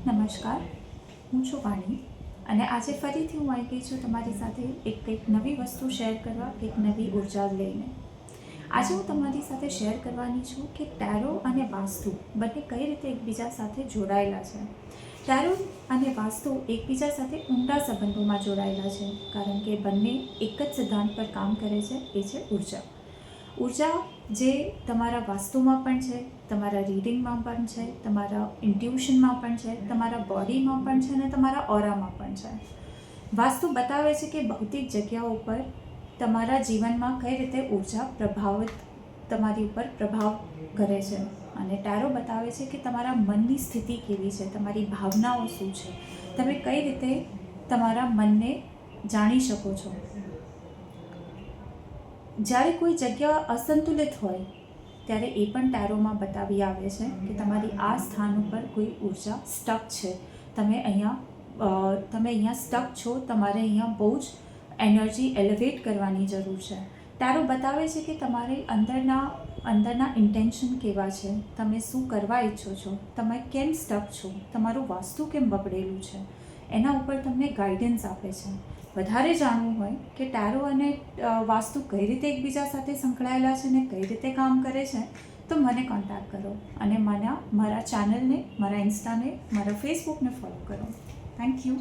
નમસ્કાર, હું છું વાણી અને આજે ફરીથી હું આવી ગઈ છું તમારી સાથે કંઈક નવી વસ્તુ શેર કરવા, કંઈક નવી ઉર્જા લઈને. આજે હું તમારી સાથે શેર કરવાની છું કે ટેરો અને વાસ્તુ બંને કઈ રીતે એકબીજા સાથે જોડાયેલા છે. ટેરો અને વાસ્તુ એકબીજા સાથે ઊંડા સંબંધોમાં જોડાયેલા છે, કારણ કે બંને એક જ સિદ્ધાંત પર કામ કરે છે, એ છે ઉર્જા. ઉર્જા જે તમારા વાસ્તુમાં પણ છે, તમારા રીડિંગમાં પણ છે, તમારા ઇન્ટ્યુશનમાં પણ છે, તમારા બોડીમાં પણ છે અને તમારા ઓરામાં પણ છે. વાસ્તુ બતાવે છે કે ભૌતિક જગ્યાઓ પર તમારા જીવનમાં કઈ રીતે ઉર્જા તમારી ઉપર પ્રભાવ કરે છે, અને ટેરો બતાવે છે કે તમારા મનની સ્થિતિ કેવી છે, તમારી ભાવનાઓ શું છે, તમે કઈ રીતે તમારા મનને જાણી શકો છો. જ્યારે કોઈ જગ્યા અસંતુલિત હોય ત્યારે એ પણ ટેરોમાં બતાવી આવે છે કે તમારી આ સ્થાન ઉપર કોઈ ઉર્જા સ્ટક છે, તમે અહીંયા સ્ટક છો, તમારે અહીંયા બહુ જ એનર્જી એલિવેટ કરવાની જરૂર છે. ટેરો બતાવે છે કે તમારે અંદરના ઇન્ટેન્શન કેવા છે, તમે શું કરવા ઈચ્છો છો, તમે કેમ સ્ટક છો, તમારું વાસ્તુ કેમ બગડેલું છે, એના ઉપર તમને ગાઈડન્સ આપે છે. વધારે જાણવું હોય કે ટેરો અને વાસ્તુ કઈ રીતે એકબીજા સાથે સંકળાયેલા છે ને કઈ રીતે કામ કરે છે, તો મને કોન્ટેક્ટ કરો અને મારા ચેનલને, મારા ઇન્સ્ટાને, મારા ફેસબુકને ફોલો કરો. Thank you.